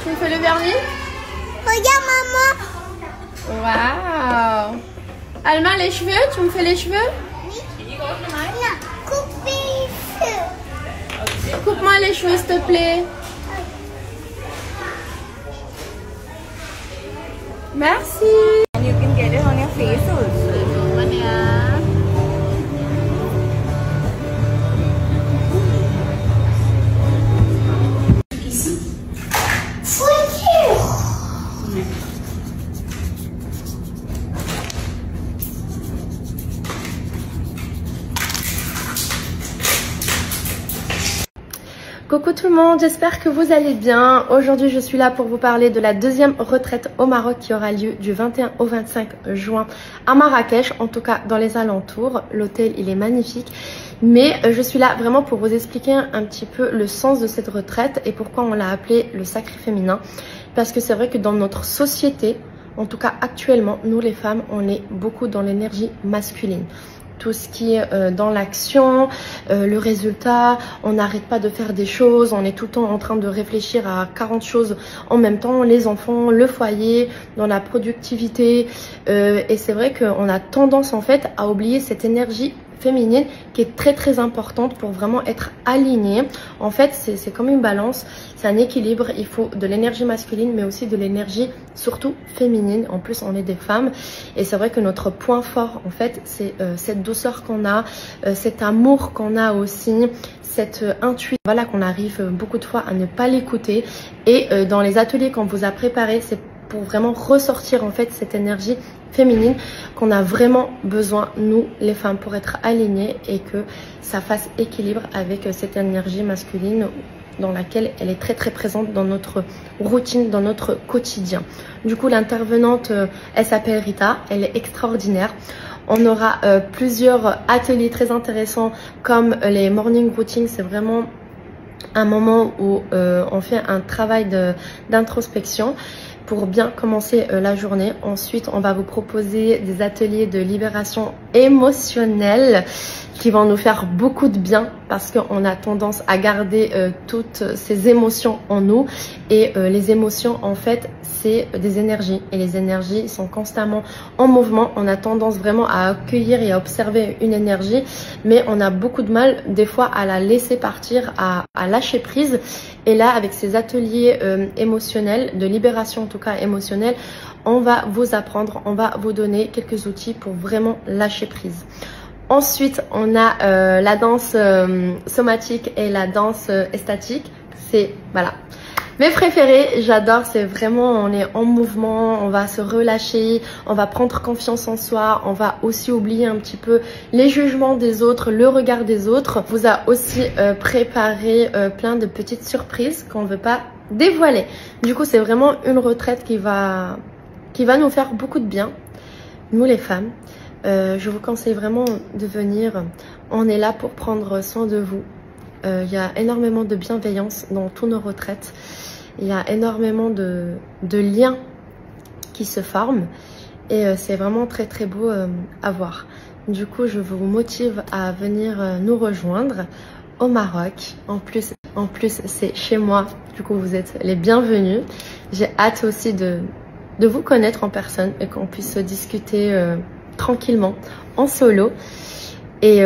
Tu me fais le vernis? Regarde maman. Waouh. Alma, les cheveux? Tu me fais les cheveux? Oui. Coupe les cheveux. Coupe-moi les cheveux s'il te plaît. Merci. You can get it on your face also. Coucou tout le monde, j'espère que vous allez bien. Aujourd'hui je suis là pour vous parler de la deuxième retraite au Maroc qui aura lieu du 21 au 25 juin à Marrakech, en tout cas dans les alentours. L'hôtel il est magnifique, mais je suis là vraiment pour vous expliquer un petit peu le sens de cette retraite et pourquoi on l'a appelé le sacré féminin. Parce que c'est vrai que dans notre société, en tout cas actuellement, nous les femmes, on est beaucoup dans l'énergie masculine. Tout ce qui est dans l'action, le résultat, on n'arrête pas de faire des choses, on est tout le temps en train de réfléchir à 40 choses en même temps, les enfants, le foyer, dans la productivité. Et c'est vrai qu'on a tendance en fait à oublier cette énergie féminine qui est très importante pour vraiment être alignée. En fait, c'est comme une balance, c'est un équilibre. Il faut de l'énergie masculine mais aussi de l'énergie surtout féminine. En plus, on est des femmes et c'est vrai que notre point fort en fait, c'est cette douceur qu'on a, cet amour qu'on a aussi, cette intuition, voilà, qu'on arrive beaucoup de fois à ne pas l'écouter. Et dans les ateliers qu'on vous a préparés, c'est pour vraiment ressortir en fait cette énergie féminine qu'on a vraiment besoin, nous les femmes, pour être alignées et que ça fasse équilibre avec cette énergie masculine dans laquelle elle est très présente dans notre routine, dans notre quotidien. Du coup, l'intervenante, elle s'appelle Rita, elle est extraordinaire. On aura plusieurs ateliers très intéressants comme les morning routines. C'est vraiment un moment où on fait un travail d'introspection pour bien commencer la journée. Ensuite, on va vous proposer des ateliers de libération émotionnelle qui vont nous faire beaucoup de bien parce qu'on a tendance à garder toutes ces émotions en nous. Et les émotions, en fait, c'est des énergies. Et les énergies sont constamment en mouvement. On a tendance vraiment à accueillir et à observer une énergie, mais on a beaucoup de mal des fois à la laisser partir, à lâcher prise. Et là, avec ces ateliers émotionnels, de libération en tout cas émotionnelle, on va vous apprendre, on va vous donner quelques outils pour vraiment lâcher prise. Ensuite, on a la danse somatique et la danse estatique. C'est, voilà, mes préférés, j'adore, c'est vraiment, on est en mouvement, on va se relâcher, on va prendre confiance en soi, on va aussi oublier un petit peu les jugements des autres, le regard des autres. On vous a aussi préparé plein de petites surprises qu'on ne veut pas dévoiler. Du coup, c'est vraiment une retraite qui va nous faire beaucoup de bien, nous les femmes. Je vous conseille vraiment de venir, on est là pour prendre soin de vous. Il y a énormément de bienveillance dans toutes nos retraites. Il y a énormément de liens qui se forment et c'est vraiment très beau à voir. Du coup, je vous motive à venir nous rejoindre au Maroc. En plus c'est chez moi. Du coup, vous êtes les bienvenus. J'ai hâte aussi de vous connaître en personne et qu'on puisse discuter tranquillement en solo. Et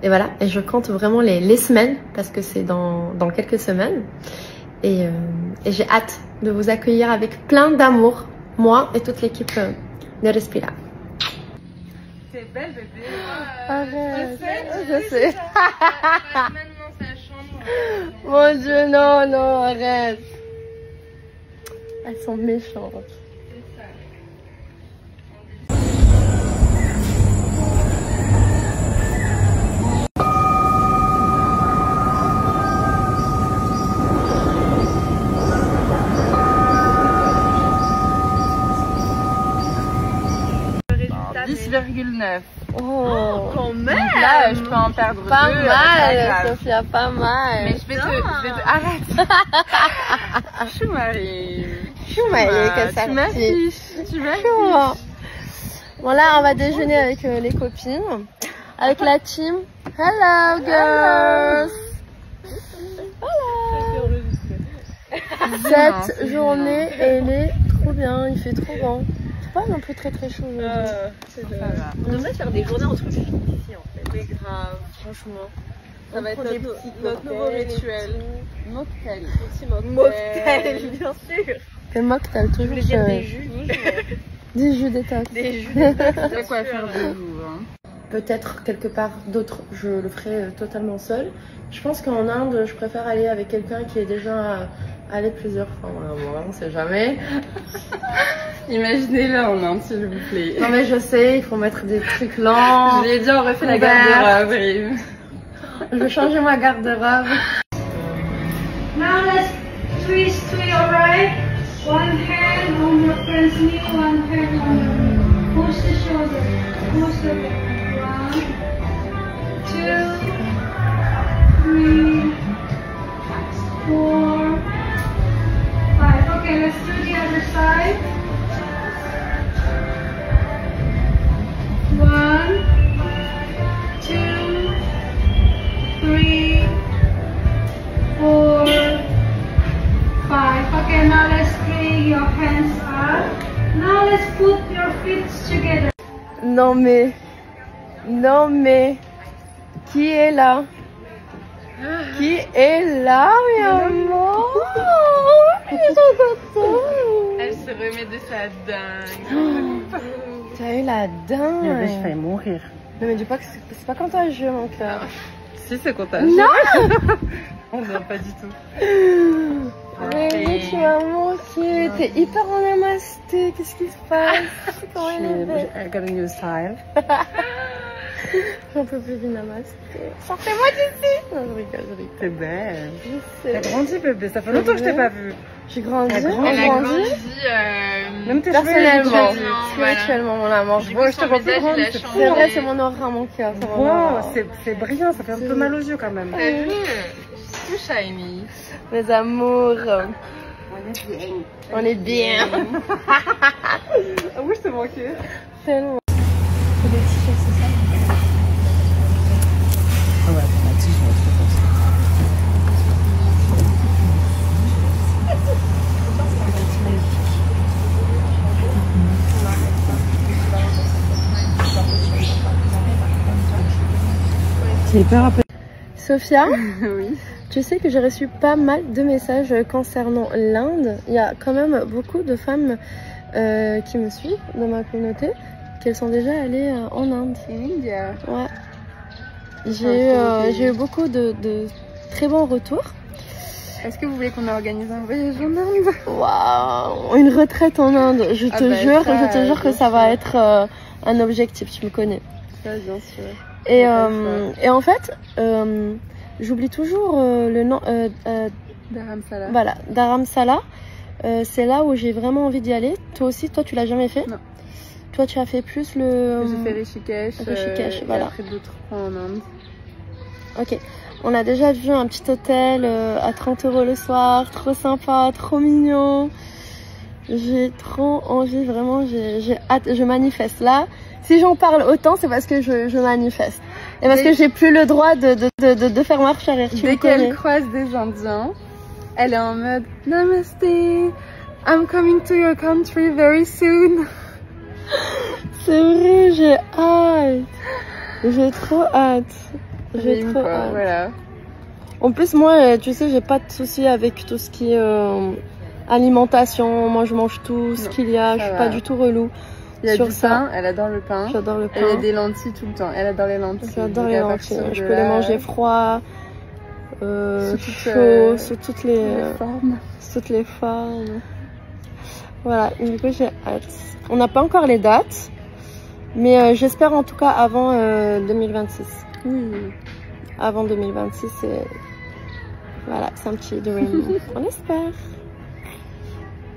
voilà, et je compte vraiment les semaines parce que c'est dans quelques semaines. Et j'ai hâte de vous accueillir avec plein d'amour, moi et toute l'équipe de Respira. C'est belle bébé. Arrête, je sais. Mon Dieu, non, arrête. Elles sont méchantes. Oh, quand même. Là, je peux en perdre pas deux. Mal, Sophia, pas mal. Mais je vais te... Arrête. Je m'arrive. Que ça Tu m'affiches. Bon, là, on va déjeuner avec les copines, avec la team. Hello, girls. Voilà. Cette journée, elle est trop bien, il fait trop bon. C'est pas non plus très chaud aujourd'hui. On devrait faire des journées entre filles ici en fait. C'est grave. Franchement. Ça va être notre nouveau rituel. Mocktail. Petit Mocktail, bien sûr. Le mocktail, toujours. Je voulais dire des jus. Des jus détox. Des jus détox. C'est quoi faire de vous, hein. Peut-être quelque part d'autre, je le ferai totalement seule. Je pense qu'en Inde, je préfère aller avec quelqu'un qui est déjà allé plusieurs fois. Bon, on sait jamais. Imaginez-le en Inde, s'il vous plaît. Non mais je sais, il faut mettre des trucs lents. Je l'ai dit, on refait la garde-robe. Je vais changer ma garde-robe. Now let's twist to your right. One hand on your friend's knee, one hand on your push the shoulder. Push the back. 1, 2, 3, 4, 5. Okay, let's do the other side. 1, 2, 3, 4, 5. Okay, now let's bring your hands up. Now let's put your feet together. Non mais, qui est là? Qui est là, mi amor? Je suis trop contente. Elle se remet de sa dingue. T'as eu la dingue. Je vais mourir. Non mais dis pas que c'est pas contagieux mon cœur. Si, c'est contagieux. Non. On ne pas du tout. Mais oui, tu m'as manqué. T'es hyper en namasté. Qu'est-ce qui se passe? Comment elle est belle. I got a new style. J'en peux plus du namasté. Sortez-moi d'ici. Non, je rigole. T'es belle. Je sais. T'as grandi, bébé. Ça fait longtemps que je t'ai pas vue. J'ai grandi. Elle a grandi. Même tes Personnellement, cheveux, spirituellement, mon amour. Bon, je te vois plus grande. C'est vrai, c'est mon aura, mon cœur. Wow, c'est brillant. Ça fait un peu mal aux yeux quand même. T'as vu? Tout shiny. Mes amours. On est bien. On est bien. Ah oui, je te manquais. Tellement. Ah ouais, ma tige, je pense. C'est hyper appelé. Sophia, Oui. tu sais que j'ai reçu pas mal de messages concernant l'Inde. Il y a quand même beaucoup de femmes qui me suivent dans ma communauté, qu'elles sont déjà allées en Inde. India. Ouais. J'ai eu beaucoup de très bons retours. Est-ce que vous voulez qu'on organise un voyage en Inde? Waouh, une retraite en Inde. Je te jure que ça va être un objectif, tu me connais. Ça, bien sûr. Et en fait, j'oublie toujours le nom. Dharamsala. Voilà, Dharamsala. C'est là où j'ai vraiment envie d'y aller. Toi aussi, toi tu l'as jamais fait? Non. Toi tu as fait plus le... J'ai fait Rishikesh. Voilà. Et après 2-3 en Inde. Ok. On a déjà vu un petit hôtel à 30 € le soir. Trop sympa, trop mignon. J'ai trop envie, vraiment, j'ai hâte. Je manifeste là. Si j'en parle autant, c'est parce que je manifeste. Et parce que j'ai plus le droit de faire marche arrière. Dès qu'elle croise des Indiens, elle est en mode Namaste, I'm coming to your country very soon. C'est vrai, j'ai hâte. J'ai trop hâte. J'ai trop hâte. Voilà. En plus, moi, tu sais, j'ai pas de soucis avec tout ce qui est alimentation. Moi, je mange tout ce qu'il y a. Je suis pas du tout relou. Il y a sur du ça. pain, elle adore le pain. J'adore le pain. Elle a des lentilles tout le temps. Elle adore les lentilles. J'adore les lentilles. Je peux les manger froid, chaud, sous toutes les formes. Sous toutes les formes. Voilà, du coup j'ai hâte. On n'a pas encore les dates, mais j'espère en tout cas avant 2026. Oui. Avant 2026, voilà, c'est un petit dream. On espère.